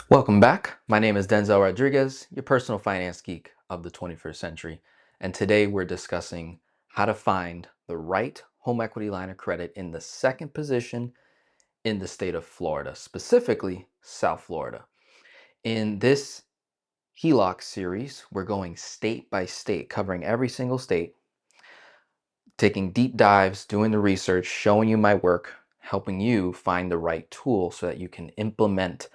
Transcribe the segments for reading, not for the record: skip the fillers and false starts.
Welcome back. My name is Denzel Rodriguez, your personal finance geek of the 21st century. And today we're discussing how to find the right home equity line of credit in the second position in the state of Florida, specifically South Florida. In this HELOC series, we're going state by state, covering every single state, taking deep dives, doing the research, showing you my work, helping you find the right tool so that you can implement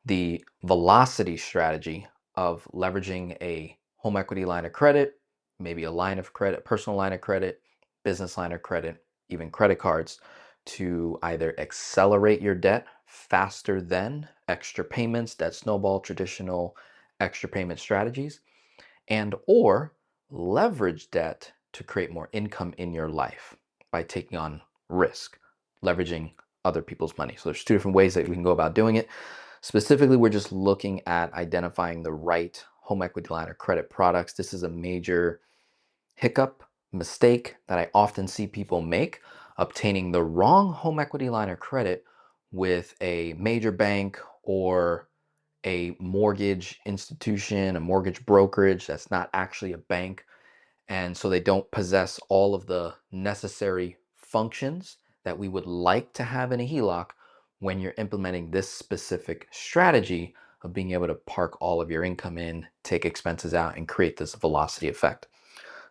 the velocity strategy of leveraging a home equity line of credit, maybe a line of credit, personal line of credit, business line of credit, even credit cards to either accelerate your debt faster than extra payments that snowball traditional extra payment strategies, and or leverage debt to create more income in your life by taking on risk, leveraging other people's money. So there's two different ways that we can go about doing it. Specifically, we're just looking at identifying the right home equity line of credit products. This is a major hiccup, mistake that I often see people make, obtaining the wrong home equity line of credit with a major bank or a mortgage institution, a mortgage brokerage that's not actually a bank. And so they don't possess all of the necessary functions that we would like to have in a HELOC when you're implementing this specific strategy of being able to park all of your income in, take expenses out, and create this velocity effect.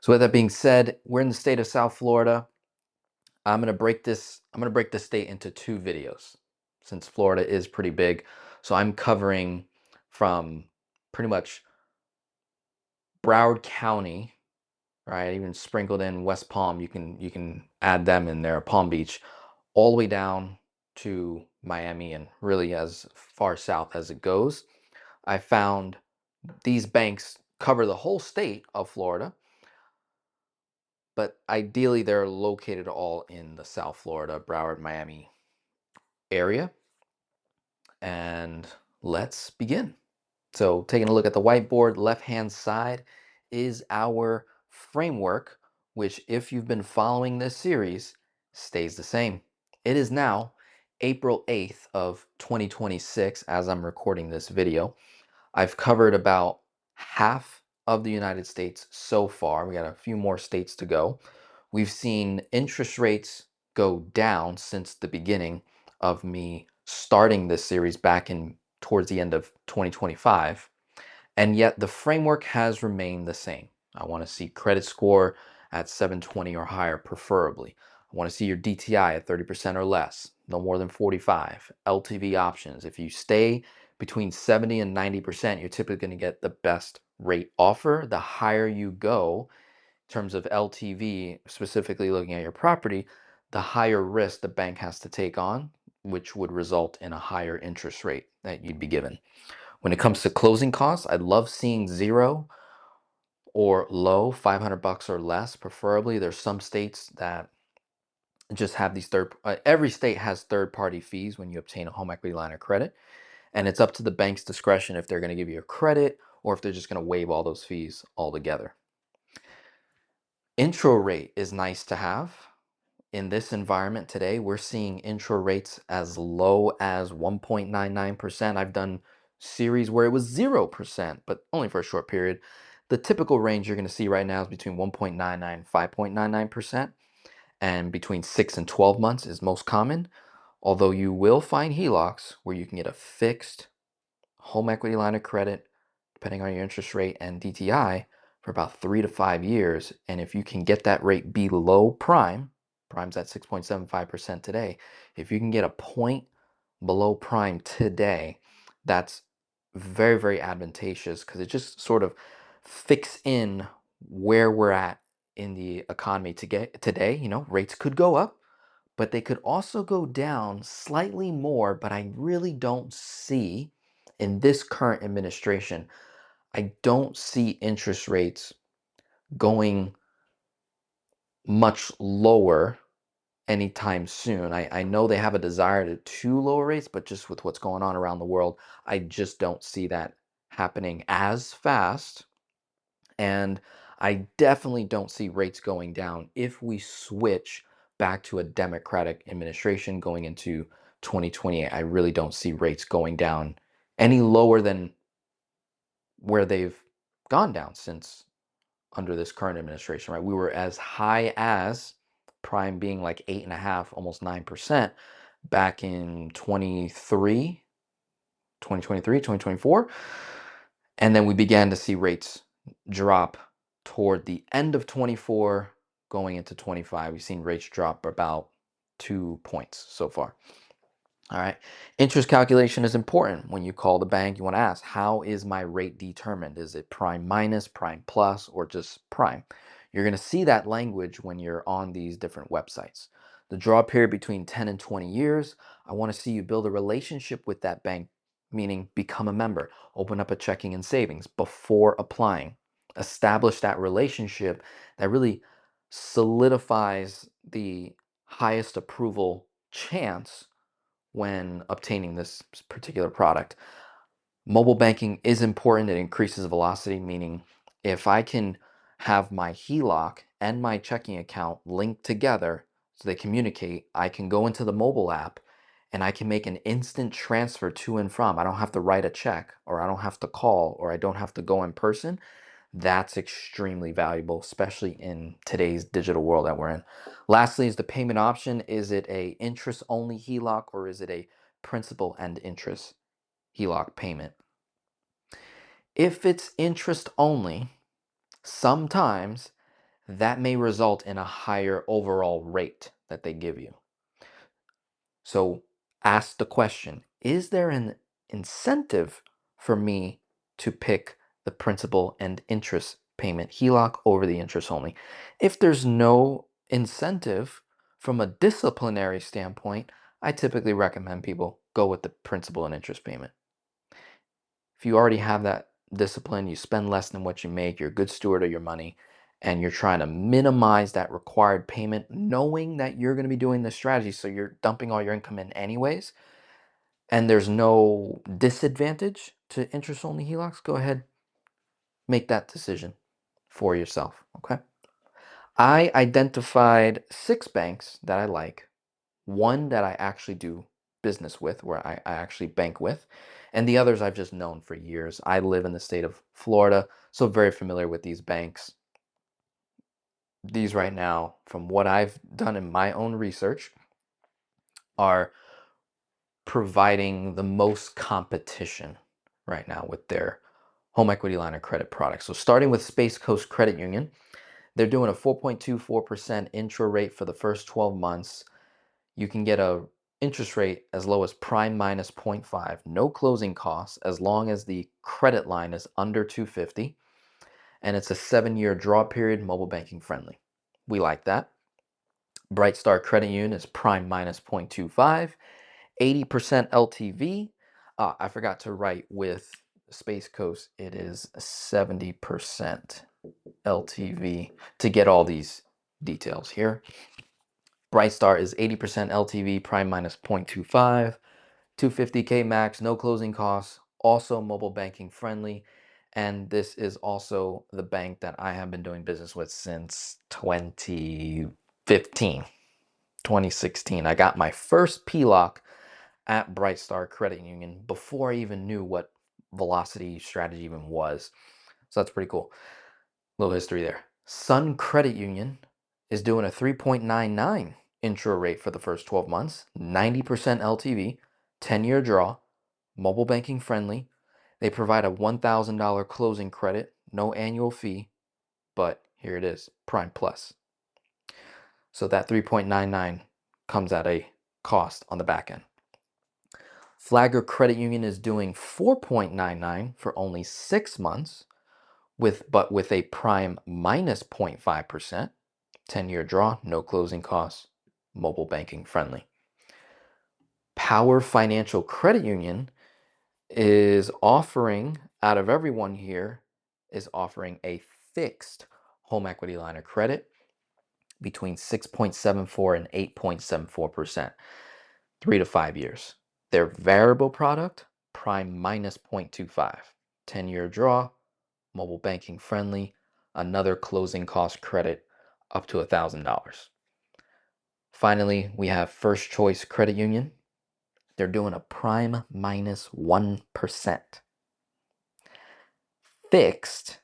So with that being said, we're in the state of South Florida. I'm gonna break this state into two videos since Florida is pretty big. So I'm covering from pretty much Broward County, right? Even sprinkled in West Palm, you can add them in there, Palm Beach, all the way down to Miami and really as far south as it goes. I found these banks cover the whole state of Florida, but ideally they're located all in the South Florida, Broward, Miami area. And let's begin. So taking a look at the whiteboard, left-hand side is our framework, which if you've been following this series, stays the same. It is now April 8th of 2026 as I'm recording this video. I've covered about half of the United States so far. We got a few more states to go. We've seen interest rates go down since the beginning of me starting this series back in towards the end of 2025. And yet the framework has remained the same. I want to see credit score at 720 or higher, preferably. I want to see your DTI at 30% or less, no more than 45. LTV options. If you stay between 70 and 90%, you're typically going to get the best rate offer. The higher you go in terms of LTV, specifically looking at your property, the higher risk the bank has to take on, which would result in a higher interest rate that you'd be given. When it comes to closing costs, I love seeing zero or low, 500 bucks or less, preferably. There's some states that just have these every state has third-party fees when you obtain a home equity line of credit, and it's up to the bank's discretion if they're going to give you a credit or if they're just going to waive all those fees altogether. Intro rate is nice to have. In this environment today, we're seeing intro rates as low as 1.99%. I've done series where it was 0%, but only for a short period. The typical range you're going to see right now is between 1.99 and 5.99%, and between 6 and 12 months is most common. Although you will find HELOCs where you can get a fixed home equity line of credit, depending on your interest rate and DTI, for about 3 to 5 years. And if you can get that rate below prime, prime's at 6.75% today. If you can get a point below prime today, that's very, very advantageous because it just sort of fix in where we're at in the economy to get today. Rates could go up, but they could also go down slightly more. But I really don't see in this current administration, I don't see interest rates going much lower anytime soon. I know they have a desire to lower rates, but just with what's going on around the world, I just don't see that happening as fast. And I definitely don't see rates going down if we switch back to a Democratic administration going into 2028. I really don't see rates going down any lower than where they've gone down since under this current administration, right? We were as high as prime being like 8.5, almost 9% back in 2024. And then we began to see rates drop toward the end of 24, going into 25. We've seen rates drop about 2 points so far. All right. Interest calculation is important. When you call the bank, you want to ask, how is my rate determined? Is it prime minus, prime plus, or just prime? You're going to see that language when you're on these different websites. The draw period between 10 and 20 years, I want to see you build a relationship with that bank, meaning become a member, open up a checking and savings before applying. Establish that relationship that really solidifies the highest approval chance when obtaining this particular product. Mobile banking is important. It increases velocity, meaning if I can have my HELOC and my checking account linked together so they communicate, I can go into the mobile app and I can make an instant transfer to and from. I don't have to write a check, or I don't have to call, or I don't have to go in person. That's extremely valuable, especially in today's digital world that we're in. Lastly, is the payment option. Is it a interest only HELOC, or is it a principal and interest HELOC payment? If it's interest only, sometimes that may result in a higher overall rate that they give you. So ask the question, is there an incentive for me to pick the principal and interest payment HELOC over the interest only? If there's no incentive from a disciplinary standpoint, I typically recommend people go with the principal and interest payment. If you already have that discipline, you spend less than what you make, you're a good steward of your money, and you're trying to minimize that required payment, knowing that you're going to be doing this strategy, so you're dumping all your income in anyways, and there's no disadvantage to interest-only HELOCs, go ahead, make that decision for yourself, okay? I identified 6 banks that I like, one that I actually do business with, where I actually bank with, and the others I've just known for years. I live in the state of Florida, so very familiar with these banks. These right now, from what I've done in my own research, are providing the most competition right now with their home equity line of credit products. So starting with Space Coast Credit Union, they're doing a 4.24% intro rate for the first 12 months. You can get a interest rate as low as prime minus 0.5, no closing costs as long as the credit line is under 250, and it's a 7-year draw period, mobile banking friendly. We like that. Bright Star Credit Union is prime minus 0.25, 80% LTV. I forgot to write with Space Coast, it is 70% LTV to get all these details here. Bright Star is 80% LTV, prime minus 0.25, 250K max, no closing costs, also mobile banking friendly. And this is also the bank that I have been doing business with since 2015, 2016. I got my first PLOC at Bright Star Credit Union before I even knew what velocity strategy even was. So that's pretty cool. Little history there. Sun Credit Union is doing a 3.99 intro rate for the first 12 months, 90% LTV, 10-year draw, mobile banking friendly. They provide a $1,000 closing credit, no annual fee, but here it is, Prime Plus. So that 3.99 comes at a cost on the back end. Flagler Credit Union is doing 4.99 for only 6 months, with a prime minus 0.5%, 10-year draw, no closing costs, mobile banking friendly. Power Financial Credit Union is offering, out of everyone here, is offering a fixed home equity line of credit between 6.74 and 8.74%, 3 to 5 years. Their variable product, prime minus 0.25, 10-year draw, mobile banking friendly, another closing cost credit up to $1,000. Finally, we have First Choice Credit Union. They're doing a prime minus 1%. Fixed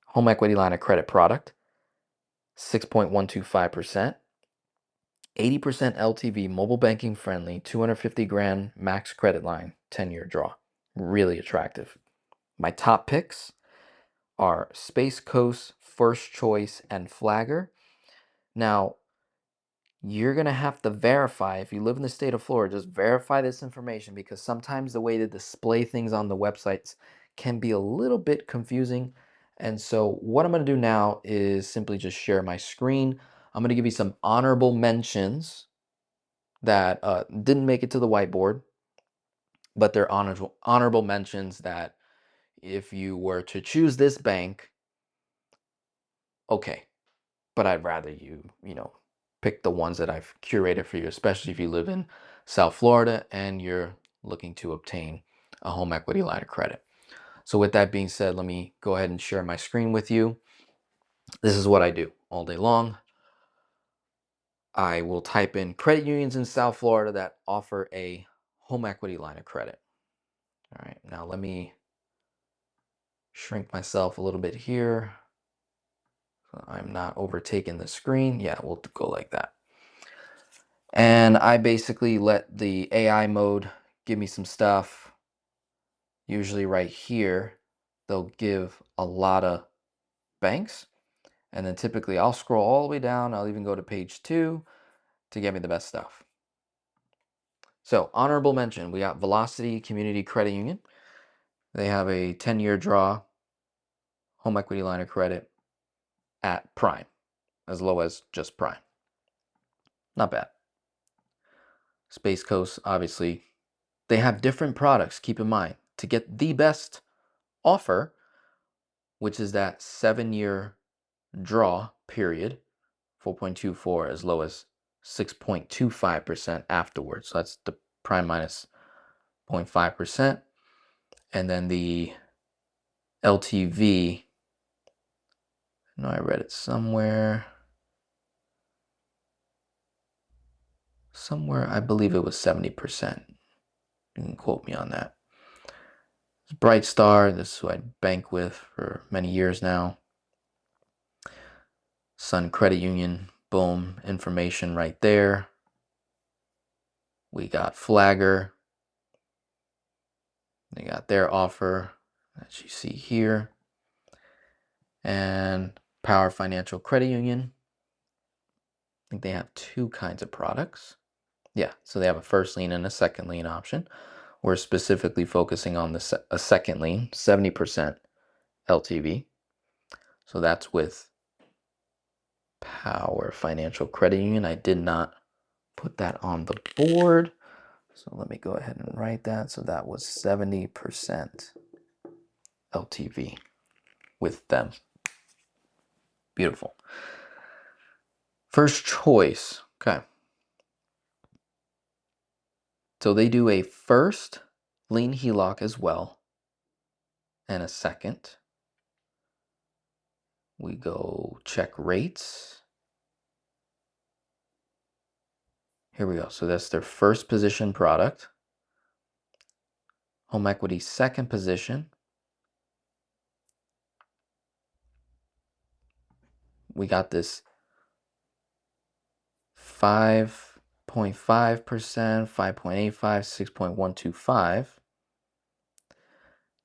home equity line of credit product, 6.125%. 80% LTV, mobile banking friendly, 250 grand max credit line, 10-year draw. Really attractive. My top picks are Space Coast, First Choice, and Flagger. Now, you're going to have to verify, if you live in the state of Florida, just verify this information, because sometimes the way to display things on the websites can be a little bit confusing. And so what I'm going to do now is simply just share my screen. I'm going to give you some honorable mentions that didn't make it to the whiteboard, but they're honorable mentions that if you were to choose this bank, okay, but I'd rather you pick the ones that I've curated for you, especially if you live in South Florida and you're looking to obtain a home equity line of credit. So with that being said, let me go ahead and share my screen with you. This is what I do all day long. I will type in credit unions in South Florida that offer a home equity line of credit. All right, now let me shrink myself a little bit here so I'm not overtaking the screen. Yeah, we'll go like that. And I basically let the AI mode give me some stuff. Usually right here, they'll give a lot of banks. And then typically I'll scroll all the way down. I'll even go to page 2 to get me the best stuff. So honorable mention, we got Velocity Community Credit Union. They have a 10-year draw home equity line of credit at prime, as low as just prime. Not bad. Space Coast, obviously, they have different products. Keep in mind, to get the best offer, which is that 7-year draw period, 4.24 as low as 6.25% afterwards. So that's the prime minus 0.5%. And then the LTV, no, I read it somewhere. I believe it was 70%. You can quote me on that. Bright Star, this is who I bank with for many years now. Sun Credit Union, boom, information right there. We got Flagger. They got their offer that you see here. And Power Financial Credit Union. I think they have 2 kinds of products. Yeah, so they have a first lien and a second lien option. We're specifically focusing on a second lien, 70% LTV. So that's with Power Financial Credit Union. I did not put that on the board. So let me go ahead and write that. So that was 70% LTV with them. Beautiful. First Choice. Okay. So they do a first lien HELOC as well, and a second. We go check rates. Here we go. So that's their first position product. Home equity second position. We got this 5.5%, 5.85, 6.125.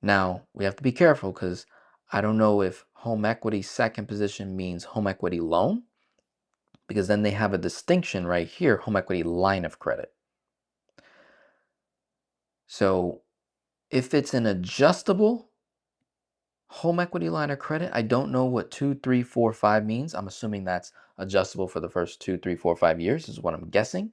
Now, we have to be careful because I don't know if home equity second position means home equity loan, because then they have a distinction right here, home equity line of credit. So if it's an adjustable home equity line of credit, I don't know what 2, 3, 4, 5 means. I'm assuming that's adjustable for the first 2, 3, 4, 5 years is what I'm guessing.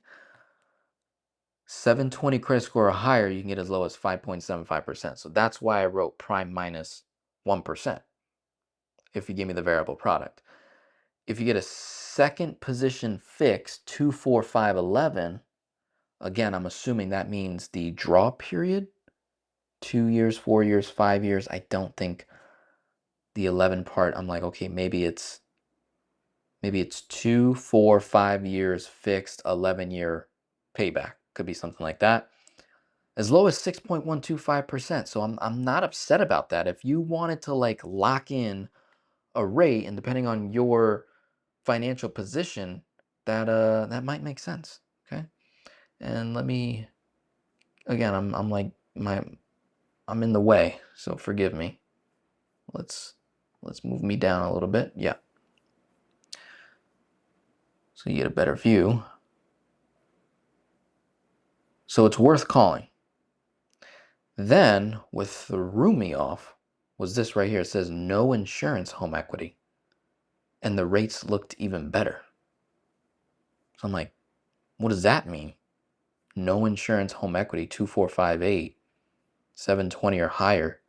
720 credit score or higher, you can get as low as 5.75%. So that's why I wrote prime minus 1% if you give me the variable product. If you get a second position fixed, 2, 4, 5, 11, again, I'm assuming that means the draw period, 2 years, 4 years, 5 years. I don't think the 11 part, I'm like, okay, maybe it's 2, 4, 5 years fixed, 11-year payback could be something like that. As low as 6.125%. So I'm not upset about that. If you wanted to like lock in a rate, and depending on your financial position, that might make sense. Okay. And let me again, I'm like I'm in the way, so forgive me. Let's move me down a little bit. Yeah. So you get a better view. So it's worth calling. Then what threw me off was this right here. It says no insurance home equity. And the rates looked even better. So I'm like, what does that mean? No insurance home equity, 2458, 720 or higher,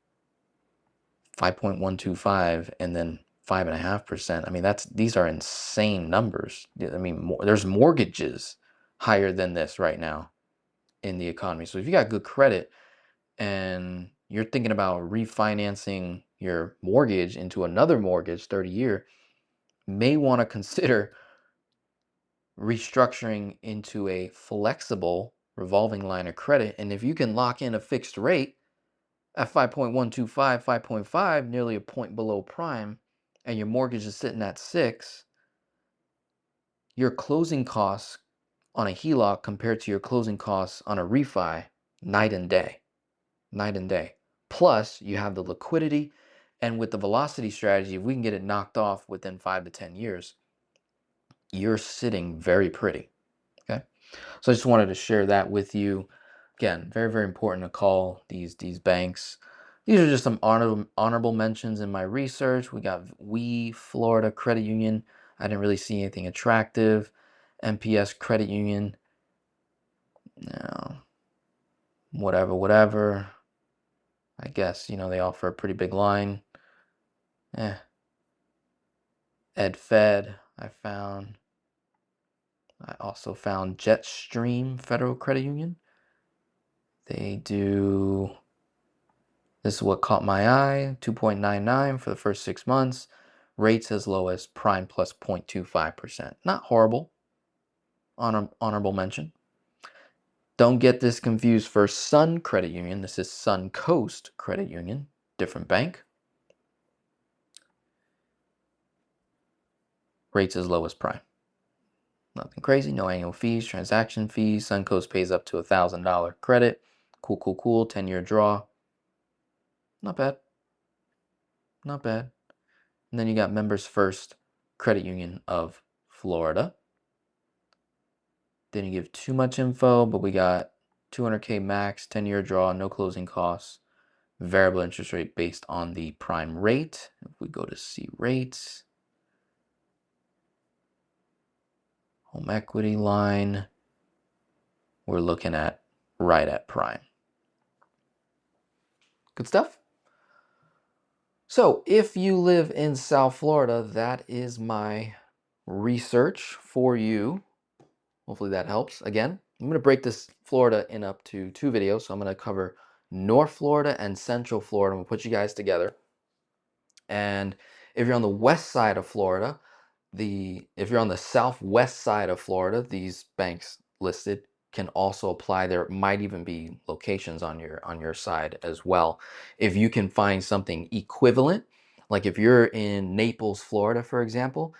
5.125, and then 5.5%. I mean, these are insane numbers. I mean, there's mortgages higher than this right now in the economy. So if you got good credit and you're thinking about refinancing your mortgage into another mortgage, 30-year, may want to consider restructuring into a flexible revolving line of credit. And if you can lock in a fixed rate at 5.125, 5.5, nearly a point below prime, and your mortgage is sitting at 6, your closing costs on a HELOC compared to your closing costs on a refi, night and day. Night and day. Plus, you have the liquidity, and with the velocity strategy, if we can get it knocked off within 5 to 10 years, you're sitting very pretty. Okay. So I just wanted to share that with you. Again, very, very important to call these banks. These are just some honorable mentions in my research. We got Florida Credit Union. I didn't really see anything attractive. MPS Credit Union. No, whatever. I guess, they offer a pretty big line. Fed, I also found Jetstream Federal Credit Union. This is what caught my eye, 2.99 for the first 6 months. Rates as low as prime plus 0.25%. Not horrible. Honorable mention. Don't get this confused for Sun Credit Union. This is Suncoast Credit Union, different bank. Rates as low as prime. Nothing crazy, no annual fees, transaction fees. Suncoast pays up to $1,000 credit. Cool. 10-year draw. Not bad. And then you got Members First Credit Union of Florida. Didn't give too much info, but we got 200K max, 10-year draw, no closing costs, variable interest rate based on the prime rate. If we go to see rates, home equity line, we're looking at right at prime. Good stuff. So if you live in South Florida, that is my research for you. Hopefully that helps. Again, I'm going to break this Florida in up to 2 videos. So I'm going to cover North Florida and Central Florida. I'm going to put you guys together. And if you're on the west side of Florida, if you're on the southwest side of Florida, these banks listed can also apply. There might even be locations on your side as well. If you can find something equivalent, like if you're in Naples, Florida, for example,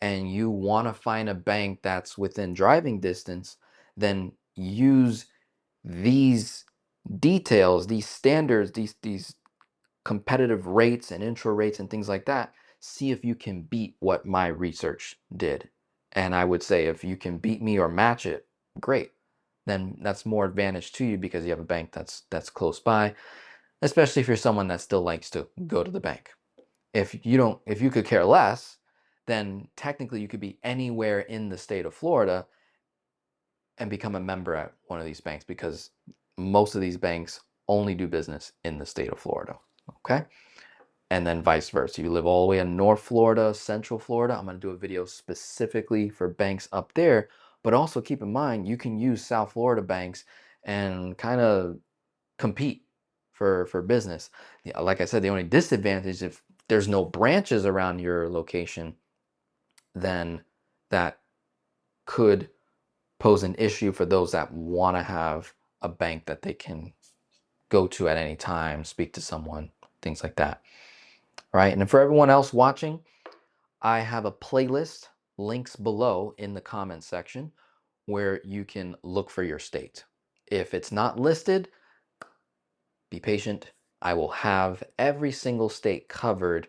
and you want to find a bank that's within driving distance, then use these details, these standards, these competitive rates and intro rates and things like that. See if you can beat what my research did. And I would say if you can beat me or match it, great. Then that's more advantage to you because you have a bank that's close by, especially if you're someone that still likes to go to the bank. If you could care less, then technically you could be anywhere in the state of Florida and become a member at one of these banks because most of these banks only do business in the state of Florida. Okay. And then vice versa. You live all the way in North Florida, Central Florida. I'm going to do a video specifically for banks up there. But also keep in mind, you can use South Florida banks and kind of compete for business. Like I said, the only disadvantage, if there's no branches around your location, then that could pose an issue for those that want to have a bank that they can go to at any time, speak to someone, things like that. Right? And for everyone else watching, I have a playlist, links below in the comments section, where you can look for your state. If it's not listed, be patient. I will have every single state covered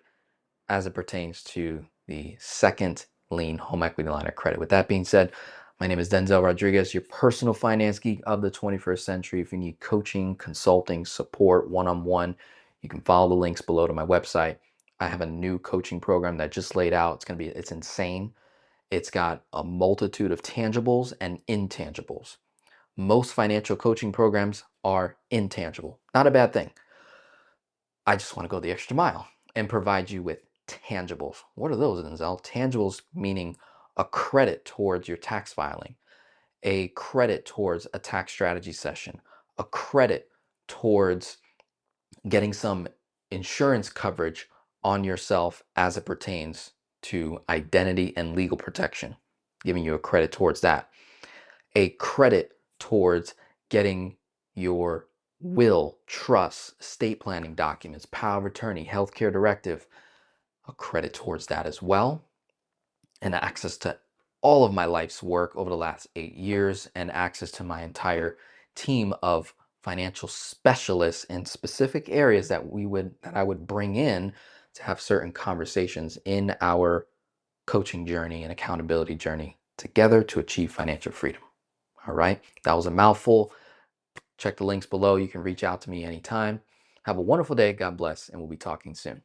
as it pertains to the second lien home equity line of credit. With that being said, my name is Denzel Rodriguez, your personal finance geek of the 21st century. If you need coaching, consulting, support, one-on-one, you can follow the links below to my website. I have a new coaching program that just laid out. It's insane. It's got a multitude of tangibles and intangibles. Most financial coaching programs are intangible. Not a bad thing. I just want to go the extra mile and provide you with tangibles. What are those, Denzel? Tangibles meaning a credit towards your tax filing, a credit towards a tax strategy session, a credit towards getting some insurance coverage on yourself as it pertains to identity and legal protection, giving you a credit towards that, a credit towards getting your will, trust, estate planning documents, power of attorney, healthcare directive, a credit towards that as well, and access to all of my life's work over the last 8 years, and access to my entire team of financial specialists in specific areas that I would bring in to have certain conversations in our coaching journey and accountability journey together to achieve financial freedom. All right, that was a mouthful. Check the links below. You can reach out to me anytime. Have a wonderful day. God bless, and we'll be talking soon.